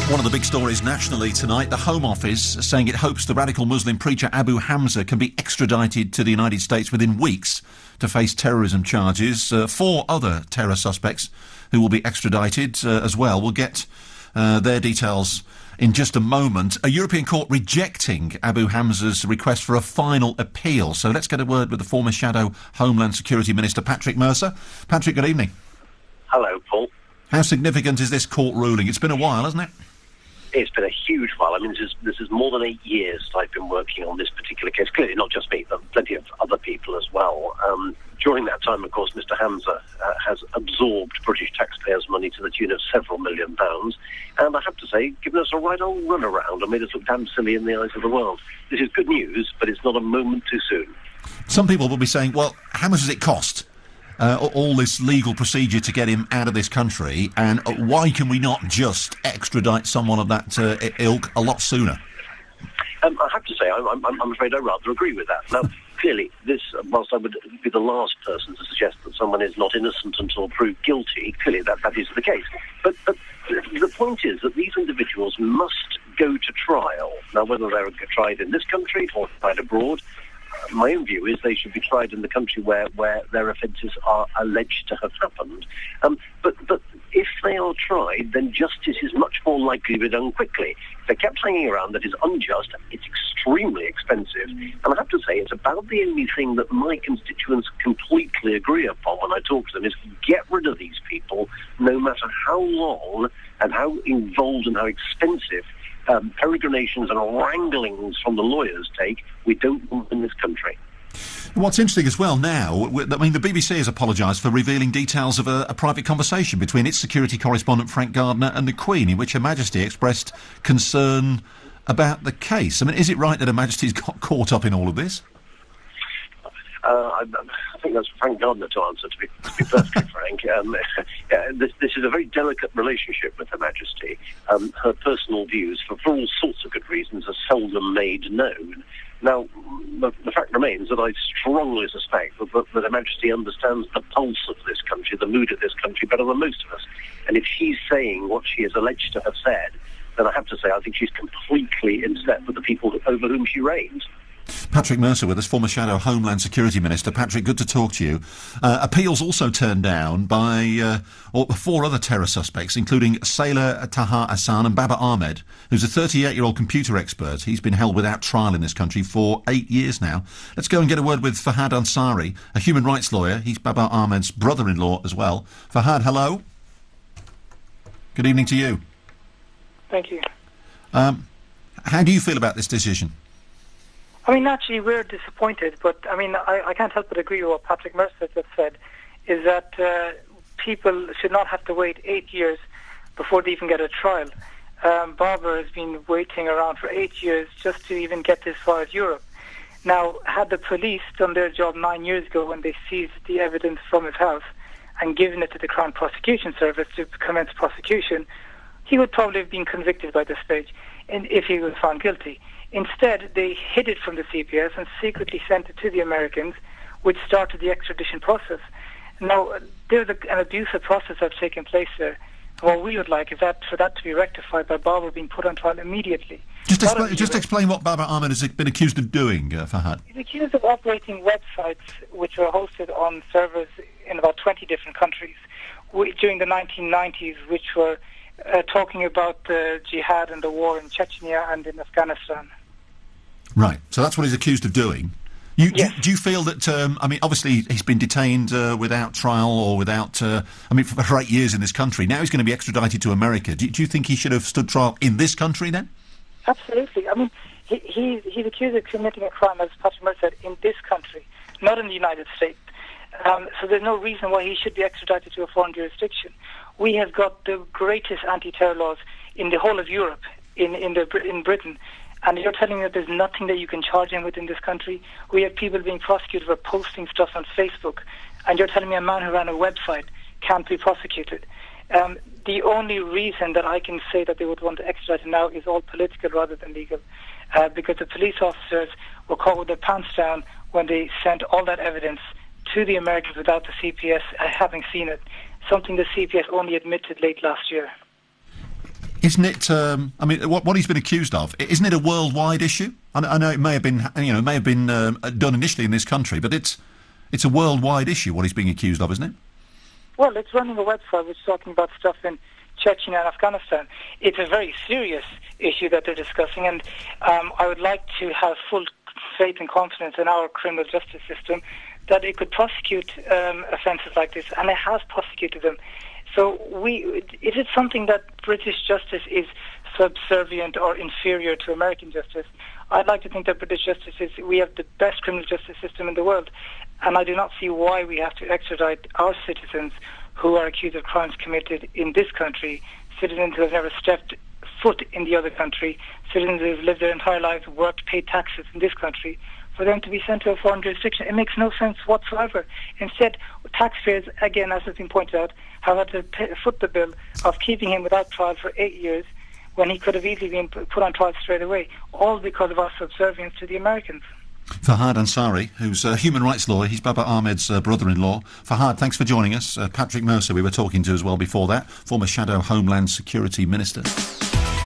One of the big stories nationally tonight, the Home Office saying it hopes the radical Muslim preacher Abu Hamza can be extradited to the United States within weeks to face terrorism charges. 4 other terror suspects who will be extradited as well. We'll get their details in just a moment. A European court rejecting Abu Hamza's request for a final appeal. So let's get a word with the former Shadow Homeland Security Minister, Patrick Mercer. Patrick, good evening. Hello, Paul. How significant is this court ruling? It's been a while, hasn't it? It's been a huge while. I mean, this is more than 8 years I've been working on this particular case. Clearly, not just me, but plenty of other people as well. During that time, of course, Mr. Hamza has absorbed British taxpayers' money to the tune of several £million. And I have to say, given us a right old runaround and made us look damn silly in the eyes of the world. This is good news, but it's not a moment too soon. Some people will be saying, well, how much does it cost? All this legal procedure to get him out of this country, and why can we not just extradite someone of that ilk a lot sooner? I have to say, I'm afraid I rather agree with that. Now, clearly, this, whilst I would be the last person to suggest that someone is not innocent until proved guilty, clearly that is the case. But the point is that these individuals must go to trial. Now, whether they're tried in this country or tried abroad, my own view is they should be tried in the country where their offences are alleged to have happened. But if they are tried, then justice is much more likely to be done quickly. If they're kept hanging around, that is unjust. It's extremely expensive. And I have to say, it's about the only thing that my constituents completely agree upon when I talk to them is get rid of these people, no matter how long and how involved and how expensive peregrinations and wranglings from the lawyers take. We don't want in this country. What's interesting as well now, I mean, the BBC has apologised for revealing details of a private conversation between its security correspondent Frank Gardner and the Queen, in which Her Majesty expressed concern about the case. I mean, is it right that Her Majesty's got caught up in all of this? I think that's for Frank Gardner to answer, to be perfectly frank. This is a very delicate relationship with Her Majesty. Her personal views, for all sorts of good reasons, are seldom made known. Now, the fact remains that I strongly suspect that Her Majesty understands the pulse of this country, the mood of this country, better than most of us. And if she's saying what she is alleged to have said, then I have to say I think she's completely in step with the people over whom she reigns. Patrick Mercer with us, former Shadow Homeland Security Minister. Patrick, good to talk to you. Appeals also turned down by 4 other terror suspects, including Sailor Taha Hassan and Babar Ahmad, who's a 38-year-old computer expert. He's been held without trial in this country for 8 years now. Let's go and get a word with Fahad Ansari, a human rights lawyer. He's Babar Ahmad's brother-in-law as well. Fahad, hello. Good evening to you. Thank you. How do you feel about this decision? I mean, naturally, we're disappointed, but, I mean, I can't help but agree with what Patrick Mercer just said, is that people should not have to wait 8 years before they even get a trial. Babar has been waiting around for 8 years just to even get this far as Europe. Now, had the police done their job 9 years ago when they seized the evidence from his house and given it to the Crown Prosecution Service to commence prosecution, he would probably have been convicted by this stage if he was found guilty. Instead, they hid it from the CPS and secretly sent it to the Americans, which started the extradition process. Now, there's an abusive process that's taken place there. What we would like is for that to be rectified by Babar being put on trial immediately. Just explain what Babar Ahmad has been accused of doing, Fahad. He's accused of operating websites which were hosted on servers in about 20 different countries during the 1990s, which were talking about the jihad and the war in Chechnya and in Afghanistan. Right, so that's what he's accused of doing. Yes. Do you feel that, I mean, obviously he's been detained without trial or without, for 8 years in this country. Now he's going to be extradited to America. Do you think he should have stood trial in this country then? Absolutely. I mean, he's accused of committing a crime, as Patrick Mercer said, in this country, not in the United States. So there's no reason why he should be extradited to a foreign jurisdiction. We have got the greatest anti-terror laws in the whole of Europe, in Britain. And you're telling me that there's nothing that you can charge him with in this country? We have people being prosecuted for posting stuff on Facebook. And you're telling me a man who ran a website can't be prosecuted. The only reason that I can say that they would want to extradite him now is all political rather than legal. Because the police officers were caught with their pants down when they sent all that evidence to the Americans without the CPS having seen it. Something the CPS only admitted late last year. Isn't it? I mean, what he's been accused of, isn't it a worldwide issue? I know it may have been, done initially in this country, but it's a worldwide issue. What he's being accused of, isn't it? Well, it's running a website which is talking about stuff in Chechnya and Afghanistan. It's a very serious issue that they're discussing, and I would like to have full faith and confidence in our criminal justice system that it could prosecute offences like this, and it has prosecuted them. So is it something that British justice is subservient or inferior to American justice? I'd like to think that British justice we have the best criminal justice system in the world, and I do not see why we have to extradite our citizens who are accused of crimes committed in this country, citizens who have never stepped foot in the other country, citizens who have lived their entire lives, worked, paid taxes in this country, for them to be sent to a foreign jurisdiction. It makes no sense whatsoever. Instead, taxpayers, again, as has been pointed out, have had to foot the bill of keeping him without trial for 8 years when he could have easily been put on trial straight away, all because of our subservience to the Americans. Fahad Ansari, who's a human rights lawyer, he's Babar Ahmed's brother-in-law. Fahad, thanks for joining us. Patrick Mercer, we were talking to as well before that, former Shadow Homeland Security Minister.